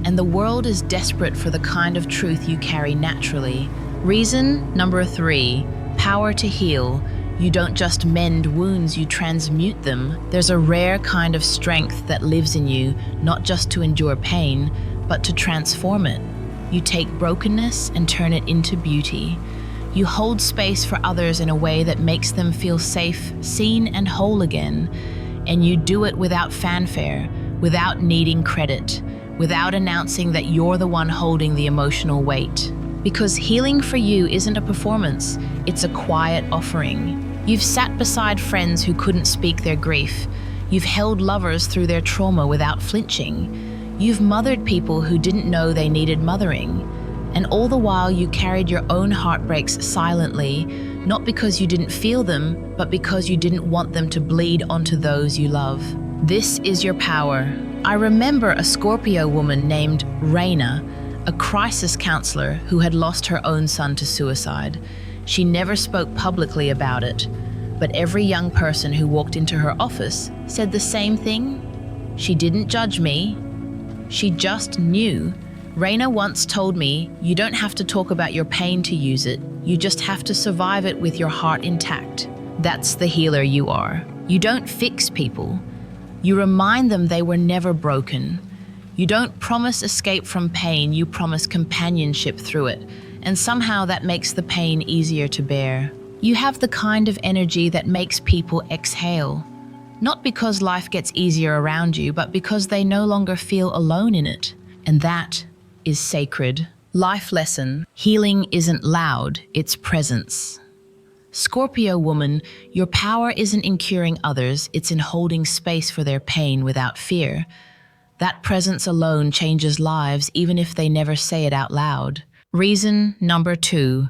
And the world is desperate for the kind of truth you carry naturally. Reason number 3, power to heal. You don't just mend wounds, you transmute them. There's a rare kind of strength that lives in you, not just to endure pain, but to transform it. You take brokenness and turn it into beauty. You hold space for others in a way that makes them feel safe, seen, and whole again. And you do it without fanfare, without needing credit. without announcing that you're the one holding the emotional weight. Because healing for you isn't a performance, it's a quiet offering. You've sat beside friends who couldn't speak their grief. You've held lovers through their trauma without flinching. You've mothered people who didn't know they needed mothering. And all the while you carried your own heartbreaks silently, not because you didn't feel them, but because you didn't want them to bleed onto those you love. This is your power. I remember a Scorpio woman named Raina, a crisis counselor who had lost her own son to suicide. She never spoke publicly about it, but every young person who walked into her office said the same thing. She didn't judge me. She just knew. Raina once told me, you don't have to talk about your pain to use it. You just have to survive it with your heart intact. That's the healer you are. You don't fix people. You remind them they were never broken. You don't promise escape from pain, you promise companionship through it. And somehow that makes the pain easier to bear. You have the kind of energy that makes people exhale. Not because life gets easier around you, but because they no longer feel alone in it. And that is sacred. Life lesson: healing isn't loud, it's presence. Scorpio woman, your power isn't in curing others, it's in holding space for their pain without fear. That presence alone changes lives, even if they never say it out loud. Reason number 2,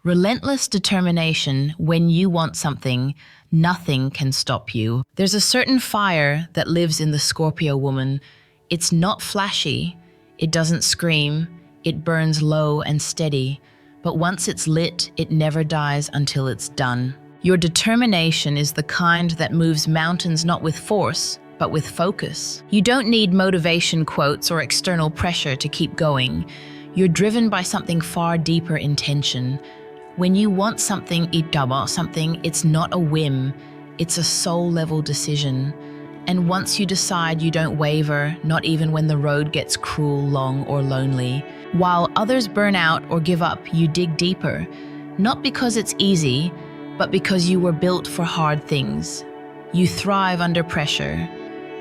relentless determination. When you want something, nothing can stop you. There's a certain fire that lives in the Scorpio woman. It's not flashy, it doesn't scream, it burns low and steady. But once it's lit, it never dies until it's done. Your determination is the kind that moves mountains not with force, but with focus. You don't need motivation quotes or external pressure to keep going. You're driven by something far deeper intention. When you want something, it's not a whim, it's a soul-level decision. And once you decide, you don't waver, not even when the road gets cruel, long, or lonely. While others burn out or give up, you dig deeper, not because it's easy, but because you were built for hard things. You thrive under pressure.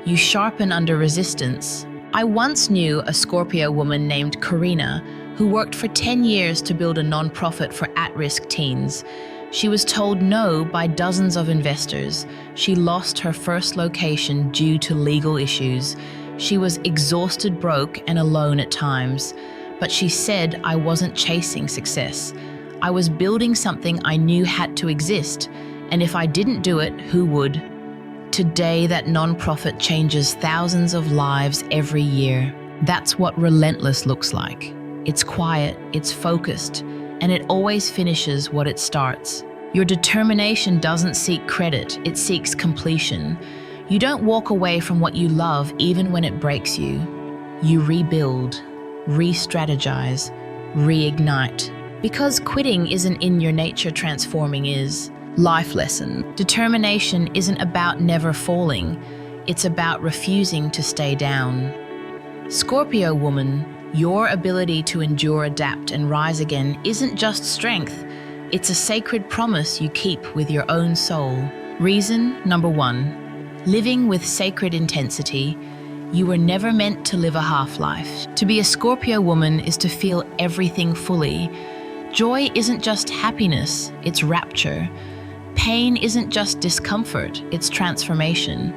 You sharpen under resistance. I once knew a Scorpio woman named Karina who worked for 10 years to build a nonprofit for at-risk teens. She was told no by dozens of investors. She lost her first location due to legal issues. She was exhausted, broke, and alone at times. But she said, I wasn't chasing success. I was building something I knew had to exist. And if I didn't do it, who would? Today, that nonprofit changes thousands of lives every year. That's what relentless looks like. It's quiet, it's focused, and it always finishes what it starts. Your determination doesn't seek credit, it seeks completion. You don't walk away from what you love even when it breaks you. You rebuild, re-strategize, reignite. Because quitting isn't in your nature, transforming is. Life lesson: determination isn't about never falling, it's about refusing to stay down. Scorpio woman, your ability to endure, adapt, and rise again isn't just strength, it's a sacred promise you keep with your own soul. Reason number 1, living with sacred intensity. You were never meant to live a half-life. To be a Scorpio woman is to feel everything fully. Joy isn't just happiness, it's rapture. Pain isn't just discomfort, it's transformation.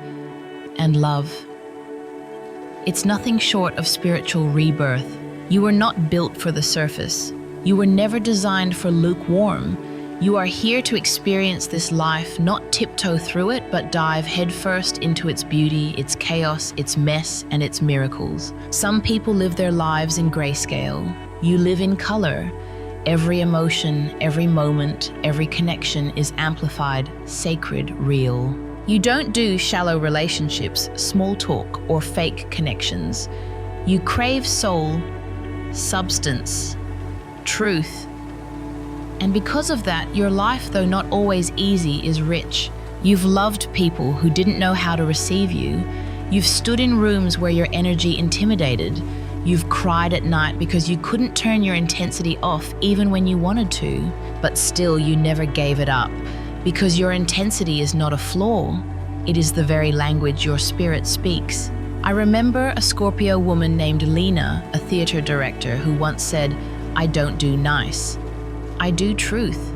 And love, it's nothing short of spiritual rebirth. You were not built for the surface. You were never designed for lukewarm. You are here to experience this life, not tiptoe through it, but dive headfirst into its beauty, its chaos, its mess, and its miracles. Some people live their lives in grayscale. You live in color. Every emotion, every moment, every connection is amplified, sacred, real. You don't do shallow relationships, small talk, or fake connections. You crave soul, substance, truth. And because of that, your life, though not always easy, is rich. You've loved people who didn't know how to receive you. You've stood in rooms where your energy intimidated. You've cried at night because you couldn't turn your intensity off even when you wanted to. But still, you never gave it up. Because your intensity is not a flaw. It is the very language your spirit speaks. I remember a Scorpio woman named Lena, a theater director, who once said, "I don't do nice. I do truth."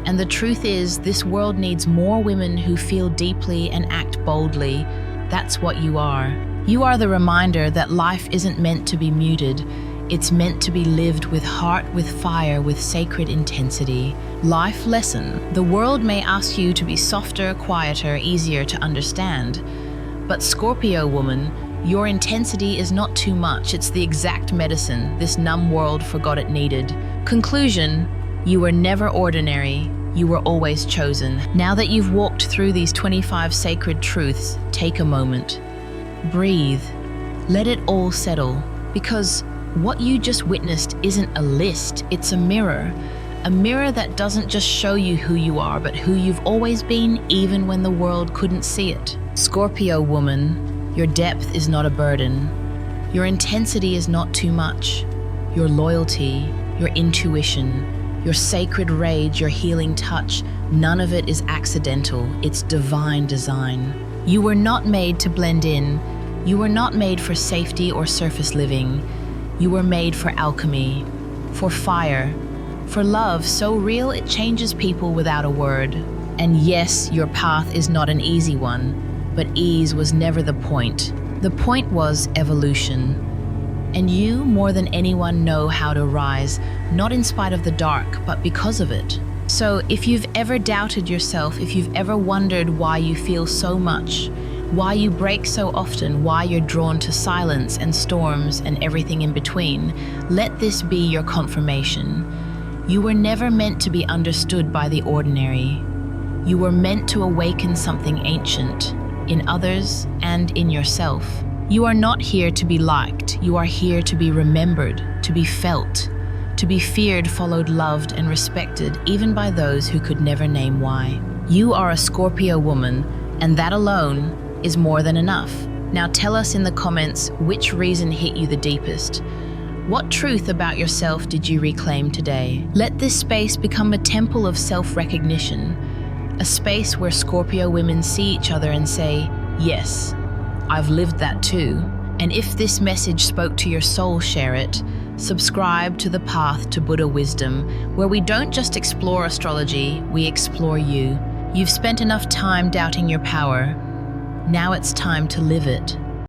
And the truth is, this world needs more women who feel deeply and act boldly. That's what you are. You are the reminder that life isn't meant to be muted. It's meant to be lived with heart, with fire, with sacred intensity. Life lesson. The world may ask you to be softer, quieter, easier to understand. But Scorpio woman, your intensity is not too much. It's the exact medicine this numb world forgot it needed. Conclusion. You were never ordinary, you were always chosen. Now that you've walked through these 25 sacred truths, take a moment. Breathe. Let it all settle. Because what you just witnessed isn't a list, it's a mirror. A mirror that doesn't just show you who you are, but who you've always been, even when the world couldn't see it. Scorpio woman, your depth is not a burden. Your intensity is not too much. Your loyalty, your intuition, your sacred rage, your healing touch, none of it is accidental. It's divine design. You were not made to blend in. You were not made for safety or surface living. You were made for alchemy, for fire, for love so real it changes people without a word. And yes, your path is not an easy one, but ease was never the point. The point was evolution. And you, more than anyone, know how to rise, not in spite of the dark, but because of it. So if you've ever doubted yourself, if you've ever wondered why you feel so much, why you break so often, why you're drawn to silence and storms and everything in between, let this be your confirmation. You were never meant to be understood by the ordinary. You were meant to awaken something ancient, in others and in yourself. You are not here to be liked. You are here to be remembered, to be felt, to be feared, followed, loved, and respected, even by those who could never name why. You are a Scorpio woman, and that alone is more than enough. Now tell us in the comments which reason hit you the deepest. What truth about yourself did you reclaim today? Let this space become a temple of self-recognition, a space where Scorpio women see each other and say, yes, I've lived that too. And if this message spoke to your soul, share it. Subscribe to The Path to Buddha Wisdom, where we don't just explore astrology, we explore you. You've spent enough time doubting your power. Now it's time to live it.